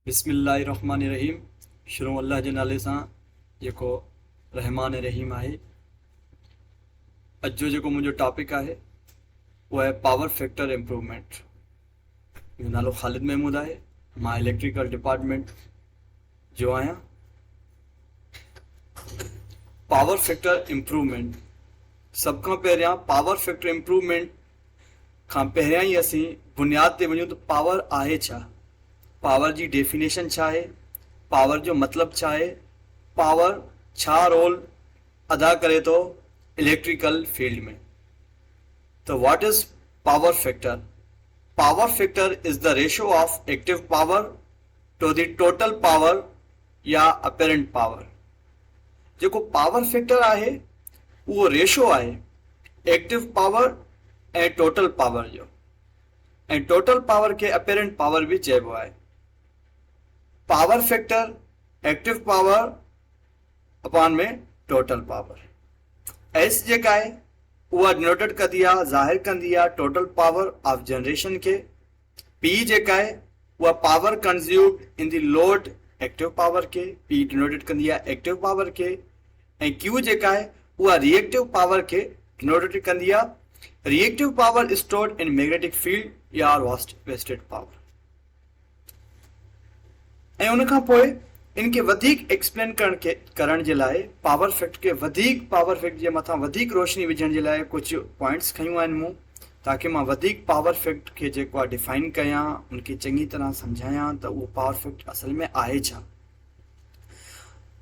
बिस्मिल्लाहिर्रहमानिर्रहीम। शुरू अल्लाह जे नाले सां जेको रहमान रहीम आहे। अॼु जो जेको मुंहिंजो टॉपिक आहे उहो आहे पावर फैक्टर इम्प्रूवमेंट। मुंहिंजो नालो ख़ालिद महमूद आहे। मां इलेक्ट्रिकल डिपार्टमेंट जो आहियां। पावर फैक्टर इम्प्रूवमेंट, सभ खां पहिरियां पावर फैक्टर इम्प्रूवमेंट खां पहिरियां ई असीं बुनियाद ते वञूं त पावर आहे छा, पावर जी डेफिनेशन छा आहे, पावर जो मतिलब छा आहे, पावर छा रोल अदा करे थो इलेक्ट्रिकल फील्ड में। तो what is power factor? Power factor is the ratio of active power to the total power या अपेरेंट पावर। जेको पावर फैक्टर आहे उहो रेशो आहे एक्टिव पावर ऐं टोटल पावर जो, ऐं टोटल पावर खे अपेरेंट पावर भी चइबो आहे। Power factor active power upon में टोटल पावर। एस जेका आहे उहा डिनोटेड कंदी आहे, ज़ाहिर कंदी आहे टोटल पावर ऑफ जनरेशन के। पी जेका आहे उहा power consumed in the load active power के, पी डिनोटेड कंदी आहे एक्टिव पावर के। ऐं क्यू जेका आहे उहा रिएक्टिव पावर के डिनोटेड कंदी आहे reactive power stored in magnetic field या वेस्टेड पावर। ऐं उन खां पोइ इनके वधीक एक्सप्लेन करण जे लाइ पावर फैक्ट के वधीक पावर फैक्ट जे मथां वधीक रोशनी विझण जे लाइ कुझु पॉइंट्स खयूं आहिनि मूं, ताकि मां वधीक पावर फैक्ट खे जेको आहे डिफाइन कयां, उनखे चङी तरह सम्झायां त उहो पावर फैक्ट असल में आहे छा।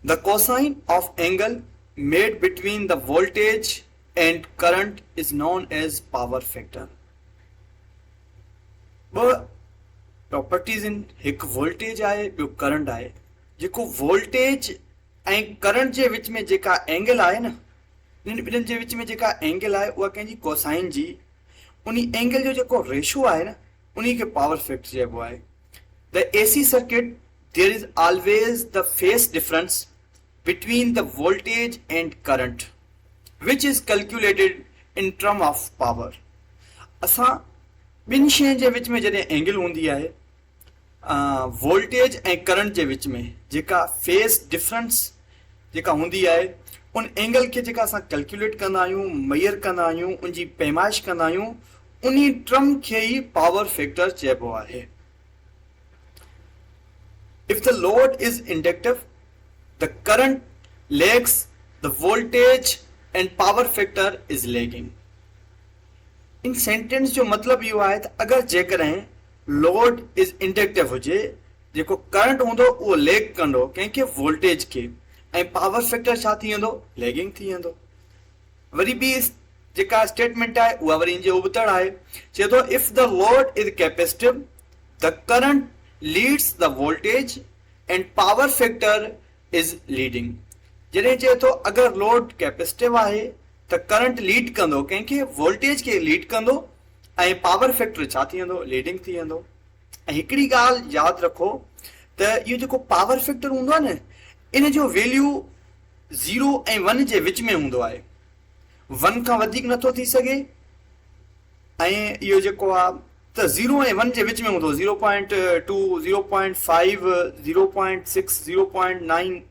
The cosine of angle made between the voltage and current is known as power factor. Properties इन, एक वोल्टेज आहे, ॿियो करंट आहे। जेको वोल्टेज ऐं करंट जे विच में जेका एंगल आहे न, इन ॿिन्हिनि जे विच में जेका एंगल आहे उहा कंहिंजी कोसाइन जी, उन एंगल जो जेको रेशो आहे न, उन खे पावर फैक्टर चइबो आहे। The AC circuit there is always the phase difference between the voltage and current which is calculated in term of power. असां ॿिनि शयुनि जे विच में जॾहिं एंगल हूंदी आहे, वोल्टेज ऐं करंट जे विच में जेका फेस डिफरेंस जेका हूंदी आहे, उन एंगल खे जेका असां कैलकुलेट कंदा आहियूं, मेयर कंदा आहियूं, उनजी पैमाइश कंदा आहियूं, उन टर्म खे ई पावर फैक्टर चइबो आहे। If the load is inductive the current lags the voltage and power factor is lagging. In sentence जो मतलब इहो आहे त अगरि जेकॾहिं लोड इज इंडक्टिव हुजे, जेको करंट हूंदो उहो लैग कंदो कंहिंखे वोल्टेज खे, ऐं पावर फैक्टर छा थी वेंदो, लैगिंग थी वेंदो। वरी ॿी जेका स्टेटमेंट आहे उहा वरी इनजे उबतड़ आहे, चए थो if the load is capacitive the current leads the voltage and power factor is leading. जॾहिं चए थो अगरि लोड कैपेसिटिव आहे त करंट लीड कंदो कंहिंखे, वोल्टेज खे लीड कंदो, ऐं पावर फैक्टर छा थी वेंदो, लीडिंग थी वेंदो। ऐं हिकिड़ी ॻाल्हि यादि रखो त इहो जेको पावर फैक्टर हूंदो आहे न, इन जो वैल्यू 0 ऐं 1 जे विच में हूंदो आहे, 1 खां वधीक नथो थी सघे, ऐं इहो जेको आहे त 0 ऐं 1 जे विच में हूंदो, 0.2 0.5 0.6 0.9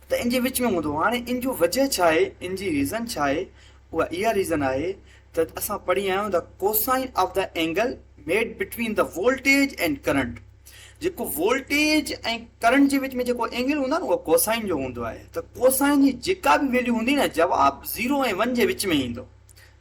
त इन जे विच में हूंदो। हाणे इन जो वजह छा आहे, इन जी रीज़न छा आहे, उहा इहा रीज़न आहे त असां पढ़ी आहियूं the cosine of the angle made between the voltage and current. जेको वोल्टेज ऐं करंट जे विच में जेको एंगल हूंदो आहे न, उहो कोसाइन जो हूंदो आहे। त कोसाइन जी जेका बि वैल्यू हूंदी न, जवाब 0 ऐं 1 जे विच में ईंदो,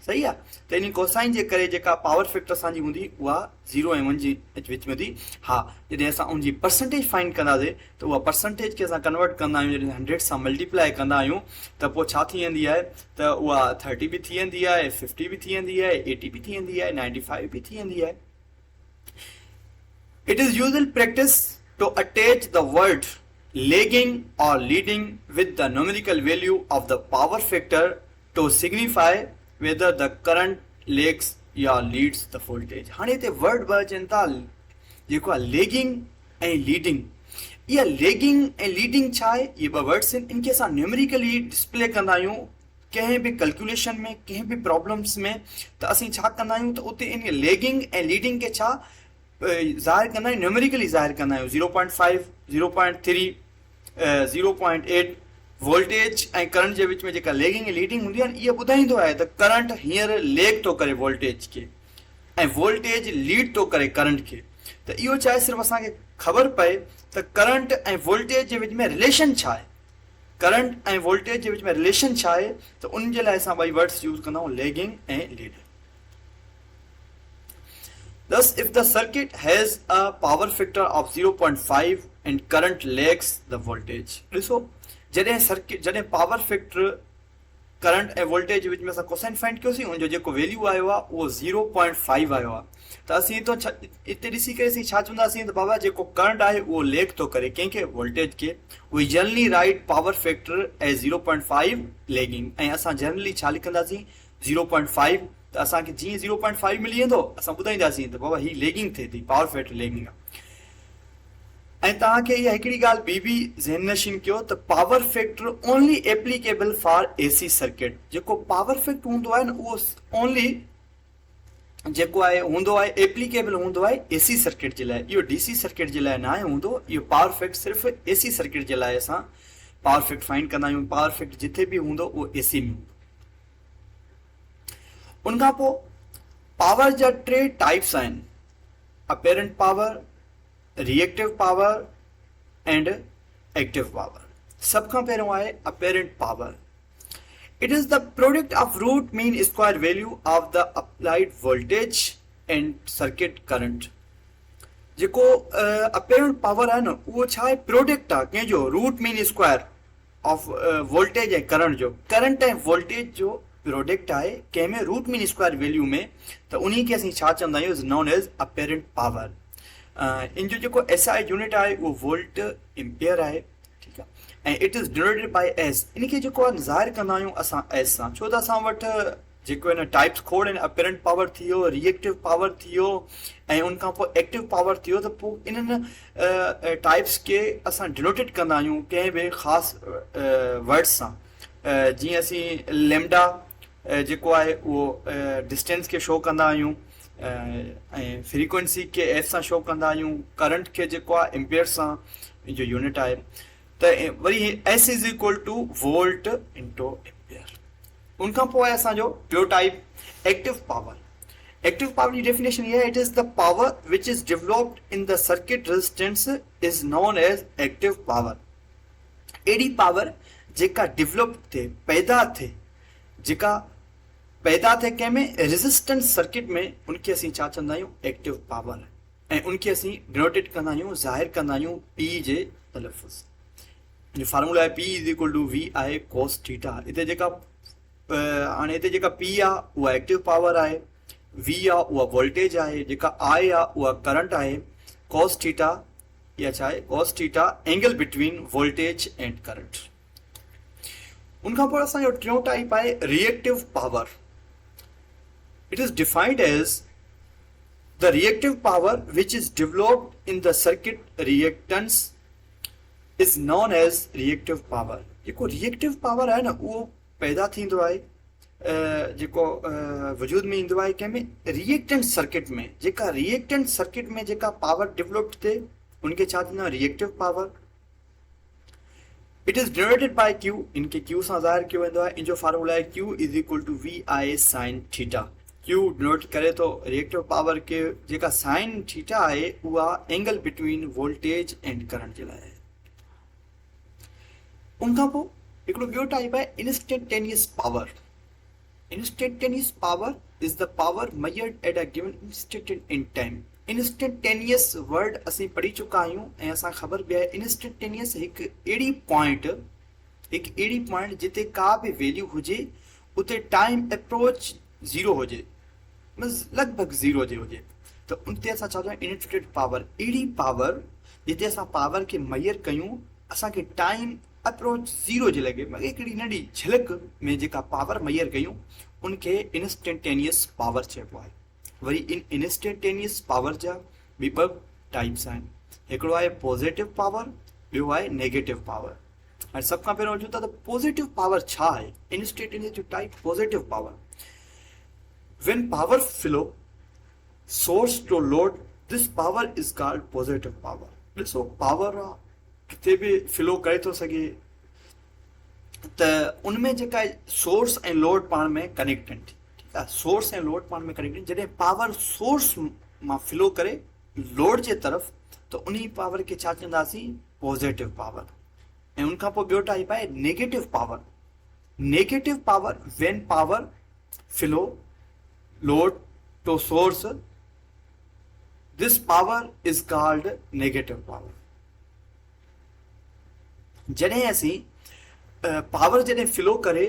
सही आहे। त इन कोसाइन जे करे जेका पावर फैक्टर असांजी हूंदी उहा 0 ऐं 1 जे विच में हूंदी। हा, जॾहिं असां उनजी परसेंटेज फाइंड कंदासीं त उहा परसेंटेज खे असां कन्वर्ट कंदा आहियूं, जॾहिं 100 सां मल्टीप्लाई कंदा आहियूं त पोइ छा थी वेंदी आहे त उहा 30 बि थी वेंदी आहे, 50 बि थी वेंदी आहे, 80 बि थी वेंदी आहे, 95 बि थी वेंदी आहे। It is usual practice to attach the word lagging or leading with the numerical value of the power factor to signify whether the current lags या leads the voltage। हाणे हिते वर्ड ॿ अचनि था, जेको आहे लेगिंग ऐं लीडिंग। इहा लेगिंग ऐं लीडिंग छा आहे, इहे ॿ वर्ड्स आहिनि, इनखे असां न्यूमेरिकली डिस्प्ले कंदा आहियूं कंहिं बि कैलकुलेशन में, कंहिं बि प्रॉब्लम्स में। त असीं छा कंदा आहियूं त उते इन लेगिंग ऐं लीडिंग खे छा ज़ाहिर कंदा आहियूं, न्यूमेरिकली ज़ाहिर कंदा आहियूं 0.5 0.3 0.8 वोल्टेज ऐं करंट जे विच में जेका लेगिंग ऐं लीडिंग हूंदी आहे न, इहा ॿुधाईंदो आहे त करंट हींअर लेग थो करे वोल्टेज खे ऐं वोल्टेज लीड थो करे करंट खे। त इहो चाहे सिर्फ़ु असांखे ख़बर पए त करंट ऐं वोल्टेज जे विच में रिलेशन छा आहे, करंट ऐं वोल्टेज जे विच में रिलेशन छा आहे, त उन जे लाइ असां ॿई वर्ड्स यूज़ कंदा आहियूं, लेगिंग ऐं leading. Thus, if the circuit has a power factor of 0.5 and current lags the voltage, ॾिसो जॾहिं सर्किट जॾहिं पावर फैक्टर करंट ऐं वोल्टेज जे विच में असां कोसाइन फाइंड कयोसीं, उनजो जेको वैल्यू आयो आहे उहो 0.5 आयो आहे। त असीं हिते ॾिसी करे असीं छा चवंदासीं त बाबा जेको करंट आहे उहो लेग थो करे कंहिंखे, वोल्टेज खे। We generally write power factor as 0.5 lagging, ऐं असां जनरली छा लिखंदासीं 0.5। त असांखे जीअं 0.5 मिली वेंदो असां ॿुधाईंदासीं त बाबा हीअ लेगिंग थिए थी, पावर फैक्टर लेगिंग आहे। ऐं तव्हांखे इहा हिकिड़ी ॻाल्हि ॿी ज़हन नशीन कयो त power factor only applicable for AC circuit. जेको पावर फैक्टर हूंदो आहे न उहो ओनली जेको आहे हूंदो आहे एप्लीकेबल हूंदो आहे एसी सर्किट जे लाइ, इहो डीसी सर्किट जे लाइ न आहे हूंदो। इहो पावर फैक्टर सिर्फ़ु एसी सर्किट जे लाइ असां पावर फैक्टर फाइंड कंदा आहियूं। पावर फैक्टर जिथे बि हूंदो उहो एसी में हूंदो। उनखां पोइ पावर जा टे टाइप्स आहिनि, apparent power, reactive power and active power. सब खां पहिरियों आहे apparent power. It is the product of root mean square value of the applied voltage and circuit current. जेको अपेरेंट पावर आहे न उहो छा आहे, प्रोडक्ट आहे कंहिंजो root mean square of voltage ऐं करंट जो। करंट ऐं वोल्टेज जो प्रोडक्ट आहे कंहिंमें रूट मीन स्क्वायर वैल्यू में, त उन्ही खे असीं छा चवंदा आहियूं, is known as apparent power. इन जो जेको एसआई यूनिट आहे उहो वोल्ट एम्पियर आहे, ठीकु आहे। ऐं it is denoted by S. इन खे जेको आहे ज़ाहिर कंदा आहियूं असां एस सां, छो त असां वटि जेको आहिनि टाइप्स खोड़ आहिनि, अपेरेंट पावर थी वियो, रिएक्टिव पावर थी वियो ऐं उनखां पोइ एक्टिव पावर थी वियो। त पोइ इन्हनि टाइप्स खे असां डिनोटेड कंदा आहियूं कंहिं बि ख़ासि वर्ड्स सां। जीअं असीं लेमडा जेको आहे उहो डिस्टेंस खे शो कंदा आहियूं, ऐं फ्रीक्वेंसी खे एस सां शो कंदा आहियूं, करंट खे जेको आहे एम्पियर सां जो यूनिट आहे। त वरी S is equal to volt into ampere. उनखां पोइ आहे असांजो ॿियो type active power. Active power जी डेफिनेशन इहा आहे, it is the power which is developed in the circuit resistance is known as active power. अहिड़ी पावर जेका डेवलप थिए, पैदा थिए, जेका पैदा थिए कंहिंमें रेजिस्टेंस सर्किट में, उनखे असीं छा चवंदा आहियूं, एक्टिव पावर। ऐं उनखे असीं डिनोटेड कंदा आहियूं, ज़ाहिर कंदा आहियूं पी जे तलफ़ुज़। जो फार्मूला आहे P is equal to V आहे कोस थीटा। हिते जेका हाणे हिते जेका पी आहे उहा एक्टिव पावर आहे, वी आहे उहा वोल्टेज आहे, जेका आई आहे उहा करंट आहे, कोस थीटा इहा छा आहे, cos theta angle between voltage and current. उनखां पोइ असांजो टियों टाइप आहे reactive power. It is defined as the reactive power which is developed in the circuit reactance is known as reactive power। जेको reactive power आहे न उहो पैदा थींदो आहे, जेको वजूद में ईंदो आहे कंहिंमें रिएक्टेंट सर्किट में। जेका रिएक्टेंट सर्किट में जेका पावर डेवलप्ड थिए उनखे छा चवंदा आहियूं, reactive power. It is denoted by Q. इनखे क्यू सां ज़ाहिर कयो वेंदो आहे। इन जो फार्मूला आहे Q is equal to V I sine theta. Q denote करे थो रिएक्टिव पावर के, जेका साइन थीटा आहे उहा angle between voltage and current जे लाइ आहे। उनखां पोइ हिकिड़ो ॿियो टाइप आहे instantaneous power. Instantaneous power is the power measured at a given instant in time. Instantaneous word असीं पढ़ी चुका आहियूं ऐं असां ख़बर बि आहे, इंस्टेंटेनियस हिकु अहिड़ी पॉइंट जिते का बि वैल्यू हुजे उते टाइम अप्रोच ज़ीरो हुजे, लगभग ज़ीरो जे हुजे, त उनते असां चवंदा आहियूं इंस्टेंट पावर। अहिड़ी पावर जिते असां पावर खे मेजर कयूं, असांखे टाइम अप्रोच ज़ीरो जे लॻे, हिकिड़ी नंढी झलक में जेका पावर मेजर कयूं उनखे इंस्टेंटेनियस पावर चइबो आहे। वरी इंस्टेंटेनियस पावर जा बि ॿ टाइप्स आहिनि, हिकिड़ो आहे पॉजिटिव पावर, ॿियो आहे नेगेटिव पावर। हाणे सभ खां पहिरियों अचूं था त पॉजिटिव पावर छा आहे। इंस्टेंटेनियस जो type positive power. When power flow source to load this power is called positive power. ॾिसो पावर किथे बि फ्लो करे थो सघे, त उनमें जेका सोर्स ऐं लोड पाण में कनेक्ट आहिनि, ठीकु आहे, सोर्स ऐं लोड पाण में कनेक्ट आहिनि। जॾहिं पावर सोर्स मां फ्लो करे लोड जे तरफ़, त उन पावर खे छा चवंदासीं, पॉजिटिव पावर। ऐं उनखां पोइ ॿियो टाइप आहे negative power. Negative power, when power flow load to source, this power is called negative power. जॾहिं असीं पावर जॾहिं फ्लो करे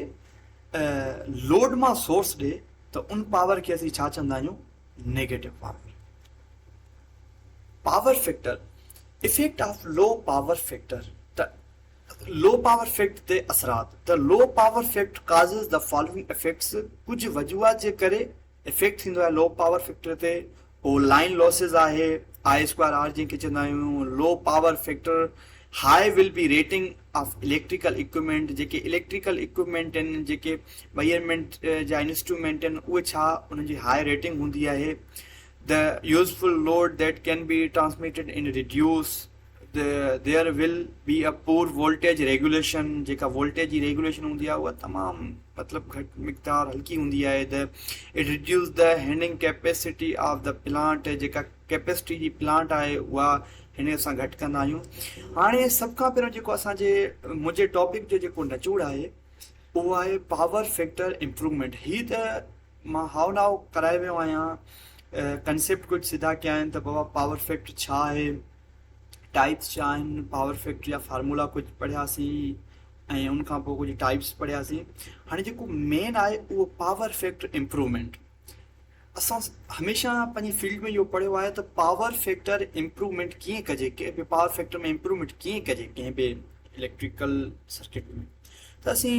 लोड मां सोर्स ॾे, त उन पावर खे असीं छा चवंदा आहियूं, negative power. Power factor, effect of low power factor. त लो पावर फैक्ट ते असरात, त low power fact causes the following effects. कुझु वजूहात जे करे इफेक्ट थींदो आहे लो पावर फैक्टर ते। उहो लाइन लॉसिस आहे, I²R जंहिंखे चवंदा आहियूं। लो power factor, high will be rating of electrical equipment. JK electrical equipment आहिनि, जेके मेजरमेंट जा इंस्ट्रूमेंट आहिनि, उहे छा उनजी हाई रेटिंग हूंदी आहे। The useful load that can be transmitted in reduce. There will be a poor voltage regulation. जेका voltage जी रेगुलेशन हूंदी आहे उहा तमामु मतिलबु घटि मिक़दार हल्की हूंदी आहे। It reduce the handling capacity of the plant. जेका कैपेसिटी जी प्लांट आहे उहा हिन सां घटि कंदा आहियूं। हाणे सभ खां पहिरियों जेको असांजे मुंहिंजे टॉपिक जो जेको नचूड़ आहे, उहो आहे पावर फैक्टर इम्प्रूवमेंट। हीअ त मां हाउ नाउ कराए वियो आहियां, कंसेप्ट कुझु सिधा कया आहिनि त बाबा पावर फैक्टर छा आहे, टाइप्स छा आहिनि, पावर फैक्टर जा फार्मूला कुझु पढ़ियासीं, ऐं उनखां पोइ कुझु टाइप्स पढ़ियासीं। हाणे जेको मेन आहे उहो पावर फैक्टर इम्प्रूवमेंट। असां हमेशह पंहिंजी फील्ड में इहो पढ़ियो आहे त पावर फैक्टर इम्प्रूवमेंट कीअं कजे, कंहिं बि पावर फैक्टर में इम्प्रूवमेंट कीअं कजे कंहिं बि इलेक्ट्रिकल सर्किट में। त असीं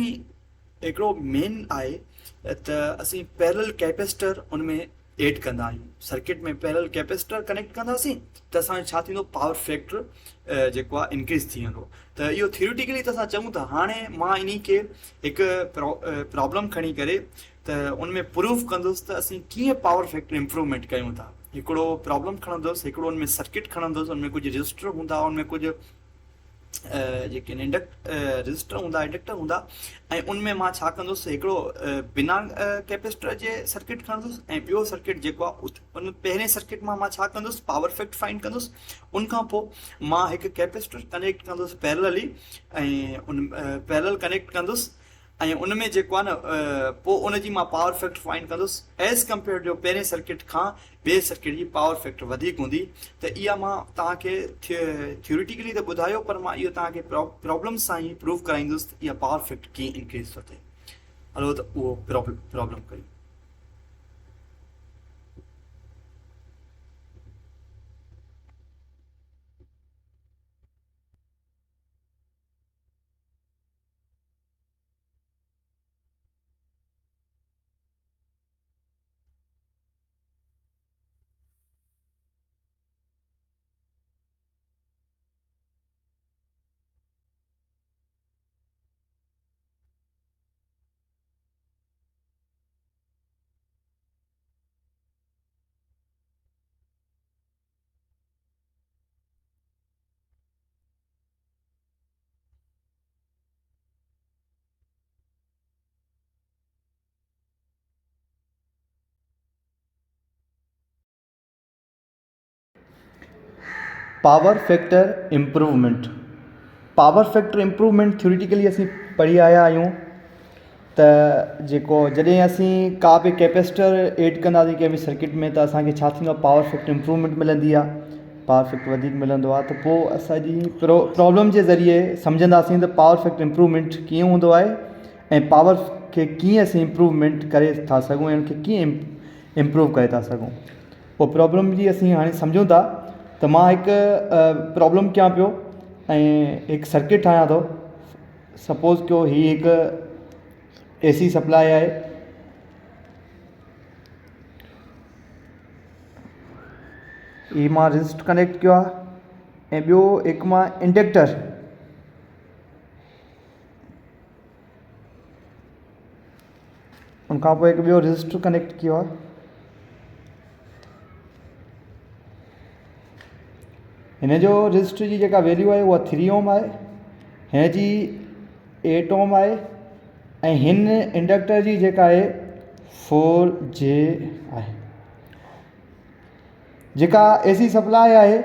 हिकिड़ो मेन आहे त असीं पैरेलल कैपेसिटर उन में एड कंदा आहियूं। सर्किट में पैरेलल कैपेसिटर कनेक्ट कंदासीं त असांजो छा थींदो, पावर फैक्टर जेको आहे इंक्रीज़ थी वेंदो। त इहो थियोरिटिकली त असां चऊं था। हाणे मां इन खे हिकु प्रॉब्लम खणी करे त उनमें प्रूफ कंदुसि त असीं कीअं पावर फैक्टर इम्प्रूवमेंट कयूं था। हिकिड़ो प्रॉब्लम खणंदुसि, हिकिड़ो उनमें सर्किट खणंदुसि, उनमें कुझु रजिस्टर हूंदा, उनमें कुझु जेके रजिस्टर हूंदा, इंडक्टर हूंदा, ऐं उनमें मां छा कंदुसि, हिकिड़ो बिना कैपेसिटर जे सर्किट खणंदुसि, ऐं ॿियो सर्किट जेको आहे उन पहिरें सर्किट मां छा कंदुसि, पावर फैक्टर फाइंड कंदुसि। उनखां पोइ मां हिकु कैपेसिटर कनेक्ट कंदुसि पैरेलली, ऐं उन पैरेलल कनेक्ट कंदुसि, ऐं उनमें जेको आहे न पोइ उनजी मां पावर फैक्टर फाइंड कंदुसि। एज़ कंपेयर जो पहिरें सर्किट खां ॿिए सर्किट जी पावर फैक्टर वधीक हूंदी। त इहा मां तव्हांखे थियोरिटिकली त ॿुधायो, पर मां इहो तव्हांखे प्रॉब्लम सां ई प्रूव कराईंदुसि त इहा पावर फैक्टर कीअं इंक्रीज़ थो थिए। हलो त उहो प्रॉब्लम कयूं। Power factor improvement. Power factor improvement theoretically असीं पढ़ी आया आहियूं त जेको जॾहिं असीं का बि कैपेसिटर एड कंदासीं कंहिं बि सर्किट में, त असांखे छा थींदो आहे, पावर फैक्टर इम्प्रूवमेंट मिलंदी आहे, पावर फैक्टर वधीक मिलंदो आहे। त पोइ असांजी प्रॉब्लम जे ज़रिए सम्झंदासीं त पावर फैक्टर इम्प्रूवमेंट कीअं हूंदो आहे, ऐं पावर खे कीअं असीं इम्प्रूवमेंट करे था सघूं, ऐं उनखे कीअं इम्प्रूव करे था सघूं। पोइ प्रॉब्लम जी असीं हाणे सम्झूं था। त मां हिकु प्रॉब्लम कयां पियो ऐं हिकु सर्किट ठाहियां थो। सपोज़ कयो हीअ हिकु AC सप्लाई आहे, हीअ मां रजिस्टर कनेक्ट कयो आहे, ऐं ॿियो हिकु मां इंडक्टर, उनखां पोइ हिकु ॿियो रजिस्टर कनेक्ट कयो आहे। हिन जो रजिस्टर जी जेका वैल्यू आहे उहा 3 ओम आहे, हिन जी 8 ओम आहे ऐं हिन इंडक्टर जी जेका आहे 4J आहे। जेका AC सप्लाई आहे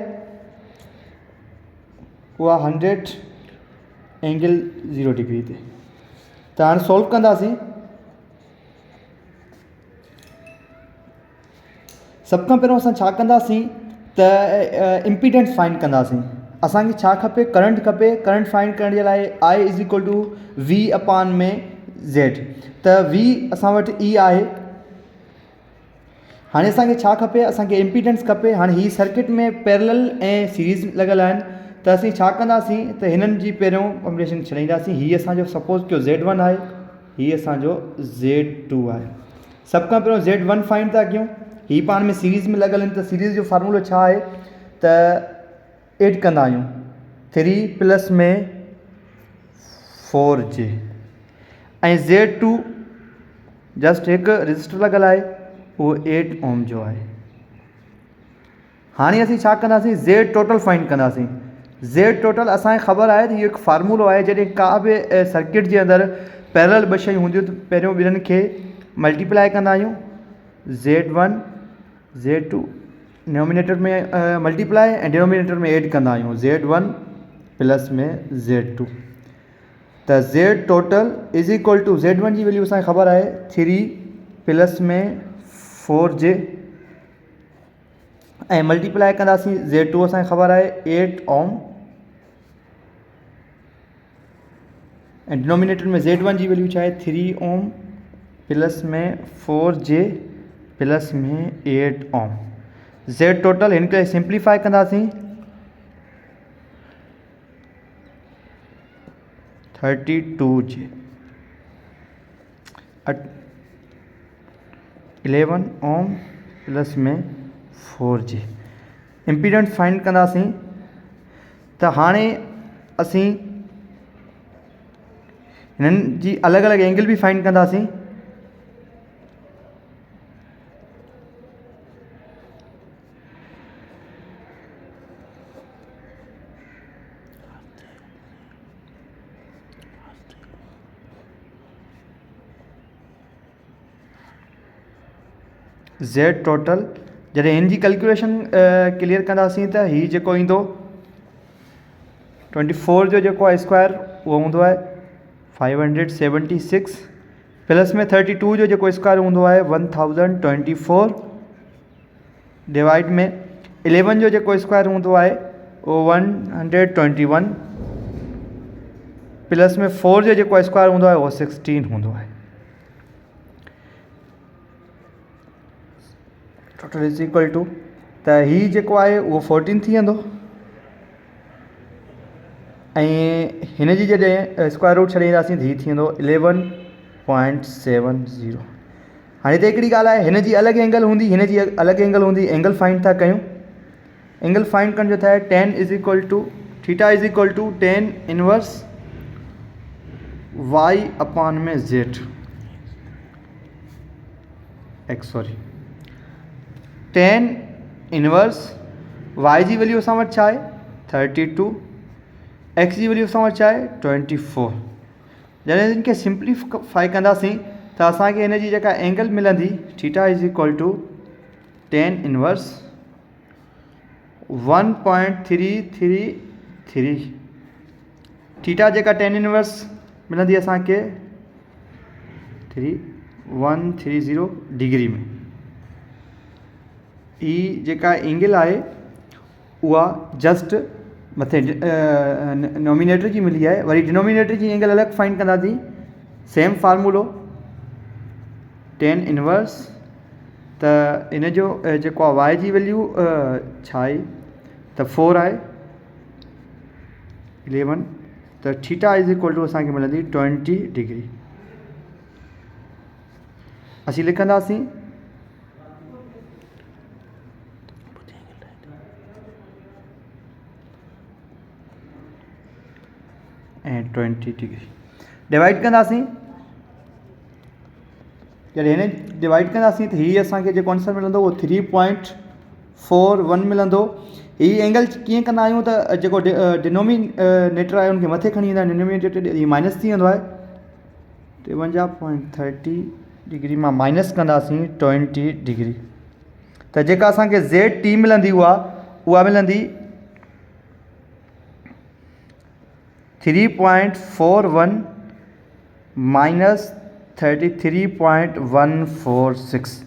उहा 100 एंगल 0 डिग्री ते। त हाणे सॉल्व कंदासीं। सब खां पहिरियों असां छा कंदासीं त इम्पीडेंस फाइंड कंदासीं। असांखे छा खपे, करंट खपे। करंट फाइंड करण जे लाइ I is equal to V upon में Z। त V असां वटि E आहे। हाणे असांखे छा खपे, असांखे इम्पीडेंस खपे। हाणे हीअ सर्किट में पैरेलल ऐं सीरीज़ लॻल आहिनि, त असीं छा कंदासीं त हिननि जी पहिरियों कॉम्बिनेशन छॾींदासीं। हीअ असांजो सपोज़ कयो Z1 आहे, हीअ असांजो Z2 आहे। सभ खां पहिरियों Z1 फाइंड था कयूं। हीअ पाण में सीरीज़ में लॻल आहिनि, त सीरीज़ जो फार्मूलो छा आहे त एड कंदा आहियूं 3 प्लस में 4J ऐं Z2 जस्ट हिकु रजिस्टर लॻल आहे, उहो 8 ओम जो आहे। हाणे असीं छा कंदासीं, Z टोटल फाइंड कंदासीं। Z टोटल असांखे ख़बर आहे त इहो हिकु फार्मूलो आहे। जॾहिं का बि सर्किट जे अंदरि पैरेलल ॿ शयूं हूंदियूं त पहिरियों ॿिन्हिनि खे मल्टीप्लाई कंदा आहियूं। Z1 Z2 न्यूमिनेटर में मल्टीप्लाई ऐं डिनोमिनेटर में ऐड कंदा आहियूं Z1 प्लस में Z2। त Z total is equal to Z1 जी वैल्यू असांखे ख़बर आहे 3 प्लस में 4J ऐं मल्टीप्लाई कंदासीं Z2 असांखे ख़बर आहे 8 ओम ऐं डिनोमिनेटर में Z1 जी वैल्यू छा आहे 3 ओम प्लस में 4J प्लस में 8 ओम। Z टोटल इनके सिंप्लीफाई कंदासीं 32J 11 ओम प्लस में 4J। इम्पीडेंस फाइंड कंदासीं त हाणे असीं हिननि जी अलॻि अलॻि एंगल बि फाइंड कंदासीं। Z टोटल जॾहिं हिन जी कैलकुलेशन क्लियर कंदासीं त हीअ जेको ईंदो 24 जो जेको आहे स्क्वायर उहो हूंदो आहे 576 प्लस में 32 जो जेको स्क्वायर हूंदो आहे 1024 डिवाइड में 11 जो जेको स्क्वायर हूंदो आहे उहो 121 प्लस में 4 जो जेको स्क्वायर हूंदो आहे उहो 16 हूंदो आहे। टोटल इज़ इक्वल टू त हीअ जेको आहे उहो 14 थी वेंदो ऐं हिन जी जॾहिं स्क्वायर रूट छॾींदासीं त हीअ थी वेंदो 11.70। हाणे हिते हिकिड़ी ॻाल्हि आहे, हिन जी अलॻि एंगल हूंदी, हिन जी अलॻि एंगल हूंदी। एंगल फाइंड था कयूं। एंगल फाइंड करण जो था tan is equal to theta is equal to tan inverse y upon में z x sorry tan inverse y जी वैल्यू असां वटि छा आहे 32, x जी वैल्यू असां वटि छा आहे 24। जॾहिं इनखे सिंप्लीफाई कंदासीं त असांखे हिन जी जेका एंगल मिलंदी theta is equal to tan inverse 1.333। Theta जेका tan इनवर्स मिलंदी असांखे 130 डिग्री में। ई जेका एंगल आहे उहा जस्ट मथे नॉमिनेटर जी मिली आहे। वरी डिनोमिनेटर जी एंगल अलॻि फाइंड कंदासीं। सेम फार्मूलो tan इनवर्स त इन जो जेको आहे y जी वैल्यू छा आहे त 4 आहे 11 त थीटा इज़ इक्वल टू असांखे मिलंदी 20 डिग्री। असीं लिखंदासीं ऐं 20 डिग्री डिवाइड कंदासीं। जॾहिं हिन डिवाइड कंदासीं त हीअ असांखे जेको आंसर मिलंदो उहो 3.41 मिलंदो। ही एंगल कीअं कंदा आहियूं त जेको डिनोमिनेटर आहे उनखे मथे खणी ईंदा, डिनोमिनेटर ही माइनस थी वेंदो आहे 53.30 डिग्री मां माइनस कंदासीं 20 डिग्री। त जेका असांखे ज़ेड टी मिलंदी उहा मिलंदी 3.41 माइनस 33.146।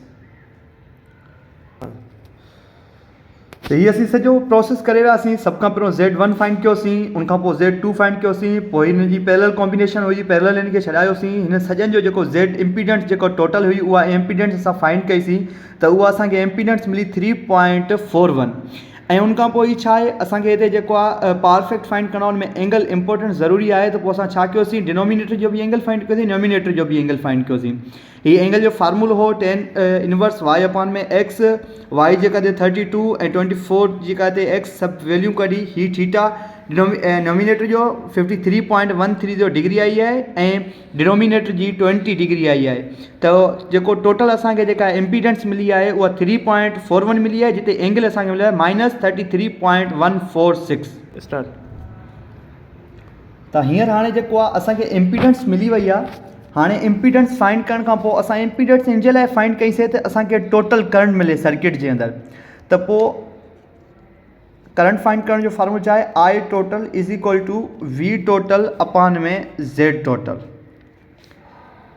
तो ये असीं सॼो प्रोसेस करे वियासीं। सब खां पहिरियों Z1 फाइंड कयोसीं, उनखां पोइ Z2 फाइंड कयोसीं, पोइ हिन जी पैरेलल कॉम्बिनेशन हुई, पैरेलल हिन खे छॾायोसीं। हिन सॼनि जो जेको Z इम्पीडेंस जेको टोटल हुई उहा इम्पीडेंस असां फाइंड कईसीं, त उहा असांखे इम्पीडेंस मिली 3.41। ऐं उनखां पोइ छा आहे, असांखे हिते जेको आहे पावर फैक्ट फाइंड करणो, उन में एंगल इंपॉर्टेंट ज़रूरी आहे। त पोइ असां छा कयोसीं, डिनोमिनेटर जो बि एंगल फाइंड कयोसीं, नोमिनेटर जो बि एंगल फाइंड कयोसीं। हीअ एंगल जो फार्मूलो हो tan इनवर्स y अपॉन में x, y जेका ते 32 ऐं 24 जेका ते x सभु वैल्यू कढी, ही थीटा। नोमिनेटर जो 53.13 जो डिग्री आई आहे ऐं डिनोमिनेटर जी 20 डिग्री आई आहे। त जेको टोटल असांखे जेका इम्पीडेंस मिली आहे उहा 3.41 मिली आहे, जिते एंगल असांखे मिलियो आहे -33.146 स्टार्ट। त हींअर हाणे जेको आहे असांखे इम्पीडेंस मिली वई आहे। हाणे इम्पीडेंस फाइंड करण खां पोइ असां इम्पीडेंस इन जे लाइ फाइंड कईसीं त असांखे टोटल करंट मिले सर्किट जे अंदरि। त पोइ करंट फाइंड करण जो फार्मूलो छा आहे, I total is equal to V total upon में Z टोटल।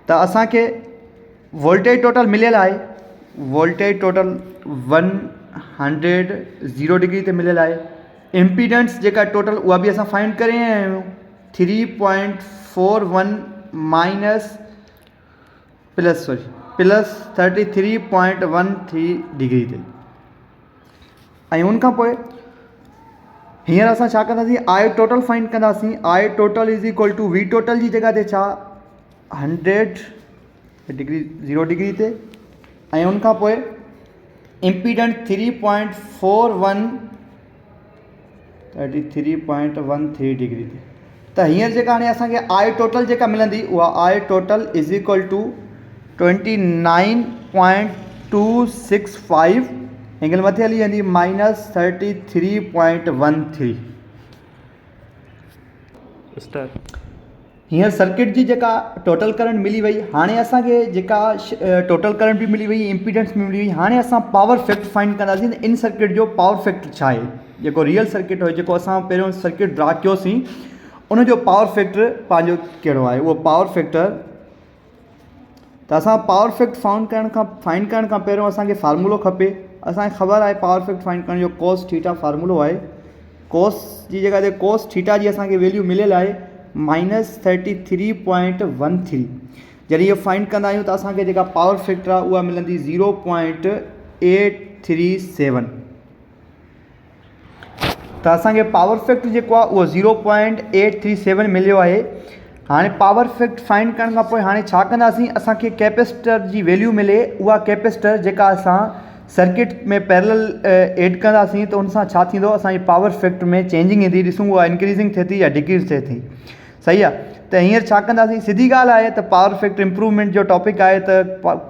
त असांखे वोल्टेज टोटल मिलियल आहे, वोल्टेज टोटल 100 डिग्री ते मिलियल आहे। इम्पीडेंस जेका टोटल उहा बि असां फाइंड करे आया आहियूं, 3.41 माइनस प्लस 33.13 डिग्री ते। ऐं उनखां पोइ हींअर असां छा कंदासीं, I टोटल फाइंड कंदासीं। I total is equal to V total जी जॻह ते छा 100 डिग्री 0 डिग्री ते, ऐं उनखां पोइ इम्पीडेंस 33.13 डिग्री ते। त हींअर जेका हाणे असांखे I टोटल जेका मिलंदी उहा I total is equal to 29.265, angle मथे हली वेंदी -33.13 स्टार्ट। हींअर सर्किट जी जेका टोटल करंट मिली वई। हाणे असांखे जेका टोटल करंट बि मिली वई, इम्पीडेंस बि मिली वई। हाणे असां पावर फैक्ट फाइंड कंदासीं इन सर्किट जो पावर फैक्ट छा आहे। जेको रियल सर्किट हुयो, जेको असां पहिरियों सर्किट ड्रा कयोसीं, उनजो पावर फैक्टर पंहिंजो कहिड़ो आहे, उहो पावर फैक्टर। त असां पावर फैक्ट फाइंड करण खां पहिरियों असांखे फार्मूलो खपे। असांखे ख़बर आहे पावर फैक्ट फाइंड करण जो कोस थीटा फार्मूलो आहे। कोस जी जॻह ते कोस थीटा जी असांखे वैल्यू मिलियल आहे -33.13। जॾहिं इहो फाइंड कंदा आहियूं त असांखे जेका पावर फैक्टर आहे उहा मिलंदी 0.837। त असांखे पावर फैक्ट जेको आहे उहो 0.837 मिलियो आहे। हाणे पावर फैक्ट फाइंड करण खां पोइ हाणे छा कंदासीं, असांखे कैपेसिटर जी वैल्यू मिले, उहा कैपेसिटर जेका असां सर्किट में पैरेलल ऐड कंदासीं त उन सां छा थींदो, असांजी पावर फैक्ट में चेंजिंग ईंदी। ॾिसूं उहा इंक्रीज़िंग थिए थी या डिक्रीज़ थिए थी। सही आहे। त हींअर छा कंदासीं, सिधी ॻाल्हि आहे त पावर फैक्ट इम्प्रूवमेंट जो टॉपिक आहे त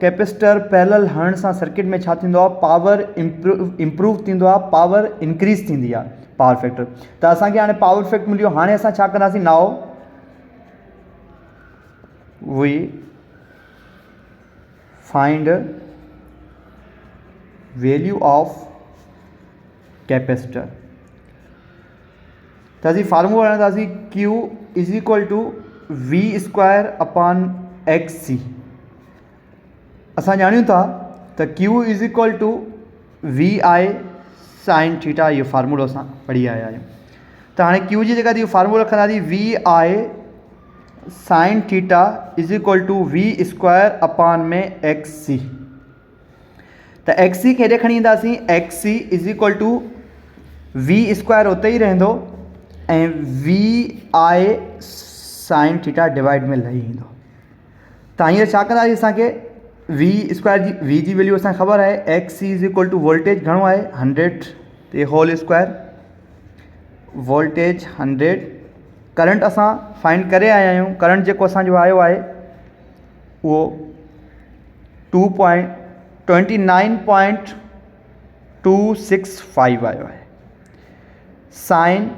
कैपेसिटर पैरेलल हणण सां सर्किट में छा थींदो आहे, पावर इम्प्रूव थींदो आहे, पावर इंक्रीज़ थींदी आहे पावर फैक्टर। त असांखे हाणे पावर फैक्ट मिलियो। हाणे असां छा कंदासीं, now we find value of capacitor. त असीं फार्मूलो हणंदासीं Q is equal to V square upon XC। असां ॼाणियूं था त Q is equal to VI sine theta. इहो फार्मूलो असां पढ़ी आया आहियूं। त हाणे Q जी जॻह ते इहो फार्मूलो रखंदासीं VI sine theta is equal to V square upon में XC। त XC खे हेॾे खणी ईंदासीं, XC is equal to V square उते ई रहंदो ऐं VI साइन थीटा डिवाइड में लही ईंदो। त हींअर छा कंदासीं, असांखे V स्क्वायर जी V जी वैल्यू असांखे ख़बर आहे। XC is equal to voltage घणो आहे 100 ते होल स्क्वायर, वोल्टेज 100। करंट असां फाइंड करे आया आहियूं। करंट जेको असांजो आयो आहे उहो 29.265 आयो आहे। साइन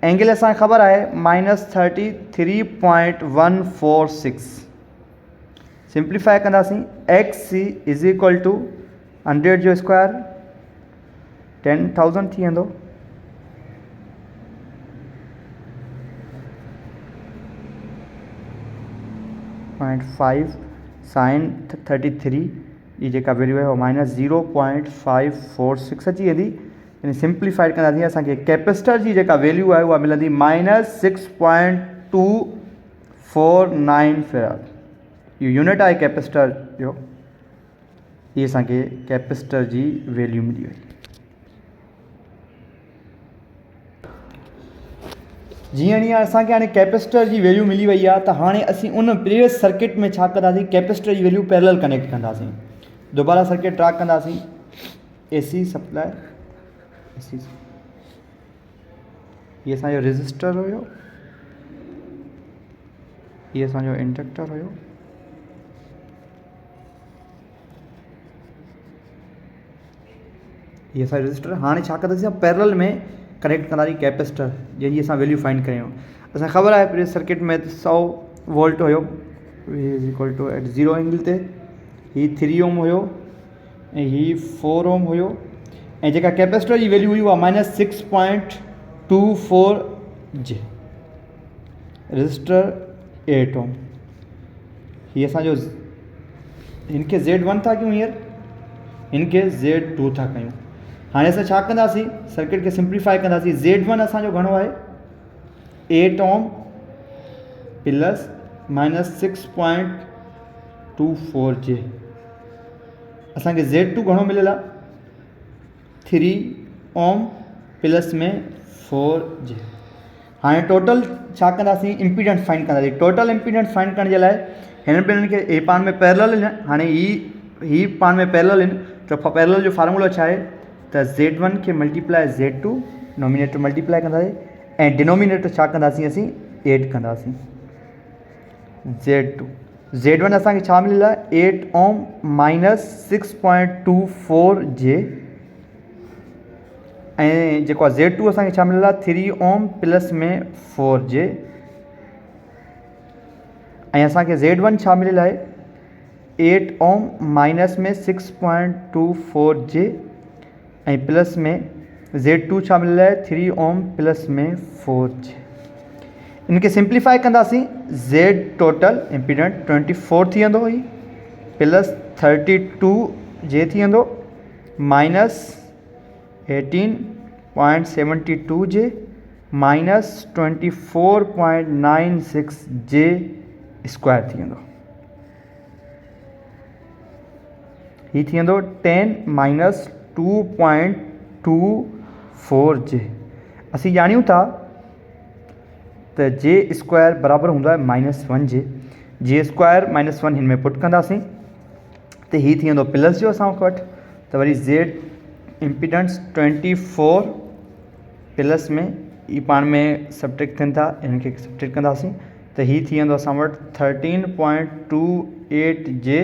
एंगल असांखे ख़बर आहे -33.146 सिंप्लीफाई कंदासीं X C is equal to 100 जो स्क्वायर 10,000 थी वेंदो 0.5 साइन 33 जी जेका वैल्यू है वो -0.546 अची वेंदी यानी सिंप्लीफाइड कंदासीं असांखे कैपेसिटर जी जेका वैल्यू आहे उहा मिलंदी -6.249 फेराड इहो यूनिट आहे कैपेसिटर जो ये असांखे कैपेसिटर जी वैल्यू मिली वई जीअं हीअं असांखे हाणे कैपेसिटर जी वैल्यू मिली वई आहे त हाणे असीं उन प्रीवियस सर्किट में छा कंदासीं कैपेसिटर जी वैल्यू पैरेलल कनेक्ट कंदासीं दोबारा सर्किट ड्रा कंदासीं AC सप्लाई AC ये असांजो रेजिस्टर हुयो ये असांजो इंडक्टर हुयो ये असांजो रेजिस्टर हाणे छा कंदासीं पैरेलल में कनेक्ट कंदासीं कैपेसिटर जंहिंजी असां वैल्यू फाइंड कयूं असांखे ख़बर आहे प्रीवियस सर्किट में 100 वोल्ट हुयो is equal to at 0 angle ते ही 3 ओम हुयो ऐं ही 4 ओम हुयो ऐं जेका कैपेसिटर जी वैल्यू हुई उहा -6.24 जे रेजिस्टर 8 ओम ही असांजो हिनखे Z1 था कयूं हींअर हिनखे Z2 था कयूं हाणे असां छा कंदासीं सर्किट खे सिंप्लीफाई कंदासीं Z1 असांजो घणो आहे 8 ओम प्लस -6.24 जे असांखे Z2 घणो मिलियल आहे 3 ओम प्लस में 4 जे हाणे टोटल छा कंदासीं इम्पीडेंस फाइंड कंदासीं टोटल इम्पीडेंस फाइंड करण जे लाइ हिननि ॿिन्हिनि खे हे पाण में पैरेलल आहिनि हाणे ही पाण में पैरेलल आहिनि त पैरेलल जो फार्मूलो छा आहे त Z1 खे मल्टीप्लाई Z2 नॉमिनेटर मल्टीप्लाई कंदासीं ऐं डिनोमिनेटर छा कंदासीं असीं एड कंदासीं Z1 असांखे छा मिलियल आहे 8 ओम -6.24 जे ऐं जेको आहे Z2 असांखे छा मिलियल आहे 3 ओम प्लस में 4 जे ऐं असांखे Z1 छा मिलियल आहे 8 ओम माइनस में 6.24 जे ऐं प्लस में Z2 छा मिलियल आहे 3 ओम प्लस में 4 जे इनके सिंप्लीफाई कंदासीं Z टोटल इम्पीडेंस 24 थी वेंदो ही प्लस 32 जे थी वेंदो माइनस 18.72 जे माइनस 24.96 जे स्क्वायर थी वेंदो ही थी वेंदो 10 माइनस 2.24 जे असीं ॼाणियूं था त जे स्क्वायर बराबर हूंदो आहे -1 जे स्क्वायर -1 हिन में पुट कंदासीं त ही थी वेंदो प्लस जो असां वटि त वरी Z इम्पीडेंस 24 प्लस में ई पाण में सब्ट्रैक्ट थियनि था इनखे सब्ट्रैक्ट कंदासीं त ही थी वेंदो असां वटि 13.28 जे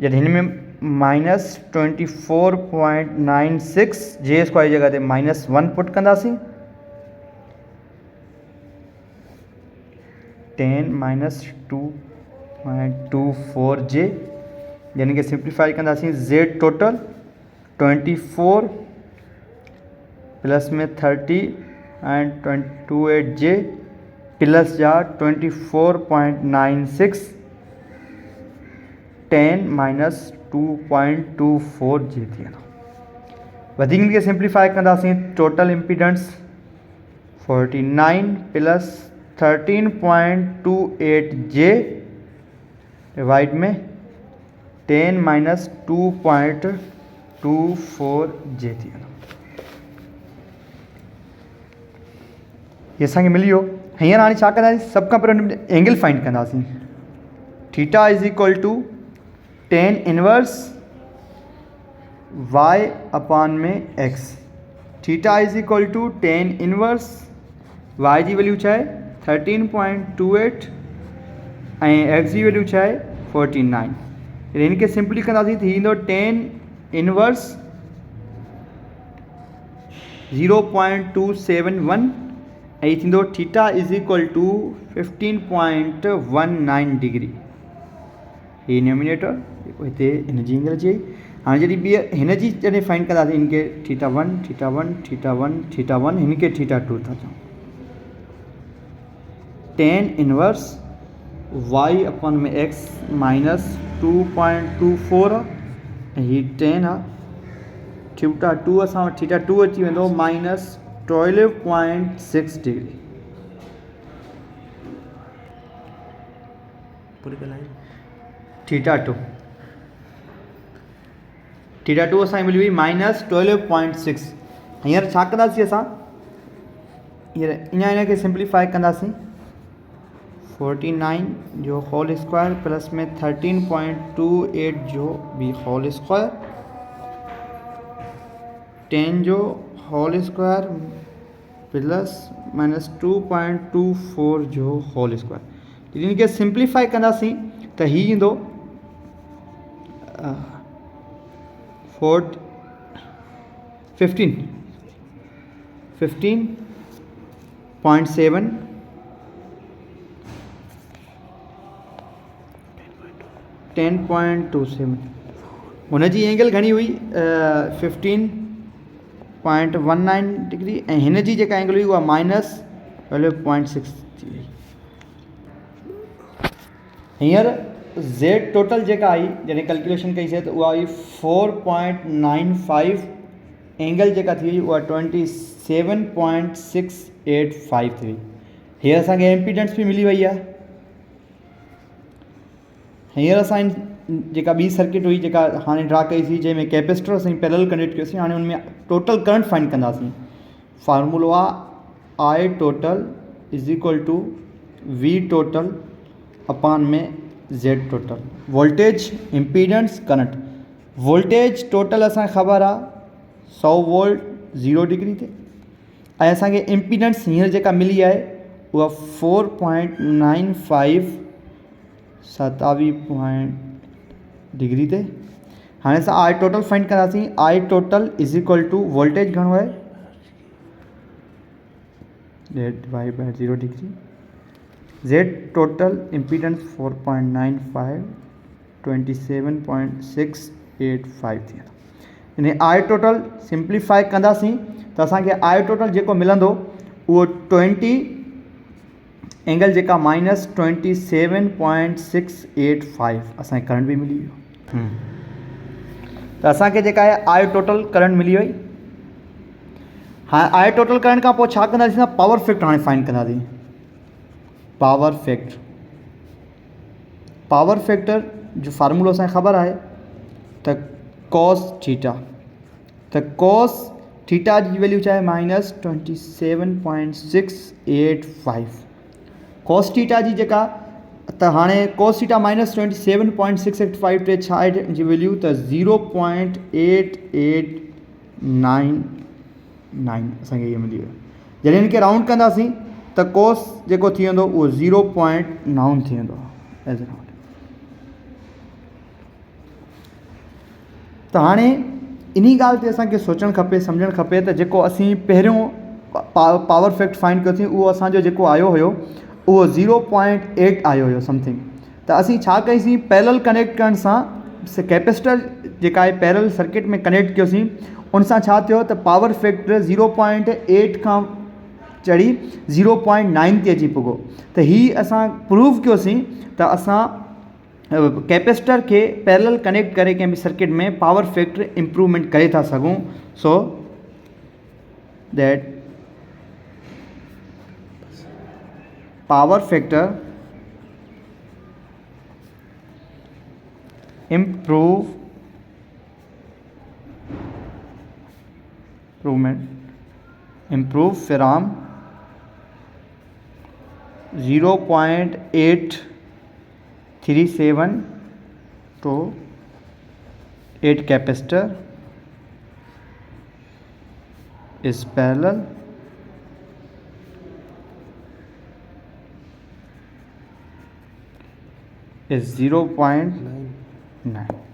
जॾहिं हिन में -24.96 जे स्क्वायर जी जॻह ते -1 पुट कंदासीं 10 माइनस 2.24 जे यानी कि सिंप्लीफाई कंदासीं Z टोटल 24 प्लस में 30 एंड 28 जे प्लस जा 24.96 10 माइनस 2.24 जे थी वेंदो वधीक खे सिंप्लीफाई कंदासीं टोटल इम्पीडेंस 49 प्लस 13.28 जे डिवाइड में 10 माइनस 2.24 जे थी वेंदो ये असांखे मिली वियो हींअर हाणे छा कंदासीं सभ खां पहिरियों एंगल फाइंड कंदासीं theta is equal to tan inverse y upon में x theta is equal to tan inverse y जी वैल्यू छा आहे 13.28 ऐं x जी वैल्यू छा आहे 49 इनके सिंपली कंदासीं थी वेंदो tan इनवर्स 0.271 ऐं थींदो theta is equal to 15.19 degree. ही न्यूमिनेटर जेको हिते हिन जी एंगल अचे। हाणे जॾहिं ॿीहर हिन जी जॾहिं फाइंड कंदासीं हिनखे थीटा 1 थीटा 1 थीटा 1 थीटा 1 हिनखे थीटा 2 था चऊं। tan इनवर्स y अपन में x माइनस 2.24 ऐं ही tan आहे थीटा 2 असां वटि थीटा 2 अची वेंदो माइनस 12.6 डिग्री। थीटा 2 असांजी मिली हुई माइनस 12.6। हींअर छा कंदासीं असां हींअर ईअं हिनखे सिंप्लीफाई कंदासीं 49 जो होल स्क्वायर प्लस में 13.28 जो बी होल स्क्वायर 10 जो होल स्क्वायर प्लस माइनस 2.24 जो होल स्क्वायर। इनके सिंप्लीफाई कंदासीं त ही ईंदो 15.7 10.27 हुनजी एंगल घणी हुई 15.19 डिग्री ऐं हिन जी जेका एंगल हुई उहा माइनस 12.6 थी वई। हींअर ज़ेड टोटल जेका आई जॾहिं कैलकुलेशन कईसीं त उहा आई 4.95 एंगल जेका थी वई उहा 27.685 थी वई। हीअ असांखे एम्पीडेंस बि मिली वई आहे। हींअर असां जेका ॿी सर्किट हुई जेका हाणे ड्रा कईसीं जंहिंमें कैपेसिटर असां पैरेलल कनेक्ट कयोसीं हाणे हुनमें टोटल करंट फाइंड कंदासीं। फार्मूलो आहे I total is equal to V total अपान में Z total. Voltage impedance current voltage total असांखे ख़बर आहे 100 वोल्ट 0 डिग्री ते ऐं असांखे इम्पीडेंस हींअर जेका मिली आहे उहा 4.95 27 डिग्री ते। हाणे असां आई टोटल फाइंड कंदासीं। I total is equal to voltage घणो आहे divide by 0 degree Z total impedance 4.95 27.685 थी। इन आई टोटल सिंप्लीफाई कंदासीं त असांखे आई टोटल जेको मिलंदो उहो 20 एंगल जेका माइनस 27.685 असांखे करंट बि मिली वियो। त असांखे जेका आहे आई टोटल करंट मिली वई। हाणे आई टोटल करंट खां पोइ छा कंदासीं पावर फैक्टर हाणे फाइंड कंदासीं। पावर फैक्टर जो फार्मूलो असांखे ख़बर आहे त कॉस थीटा त कॉस थीटा जी वैल्यू छा आहे माइनस 27.685 कॉस थीटा जी जेका त हाणे कॉस थीटा माइनस 27.685 ते छा आहे जी वैल्यू त 0.8899 असांखे इहे मिली वियो। जॾहिं हिनखे राउंड कंदासीं त कॉस जेको थी वेंदो उहो 0.9 थी वेंदो एज़ राउंड। त हाणे इन ॻाल्हि ते असांखे सोचणु खपे सम्झणु खपे त जेको असीं पहिरियों पावर फैक्ट फाइंड कयोसीं उहो असांजो जेको आयो हुयो उहो 0.8 आयो हुयो समथिंग। त असीं छा कईसीं पैरेलल कनेक्ट करण सां कैपेसिटर जेका आहे पैरेलल सर्किट में कनेक्ट कयोसीं उन सां छा थियो त पावर फैक्टर 0.8 खां चढ़ी 0.9 ते अची पुॻो। त हीअ असां प्रूव कयोसीं त असां कैपेसिटर खे पैरेलल कनेक्ट करे कंहिं बि सर्किट में पावर फैक्टर इम्प्रूवमेंट करे था सघूं। So that power factor improve from 0.837 to 8 capacitor is parallel is 0.9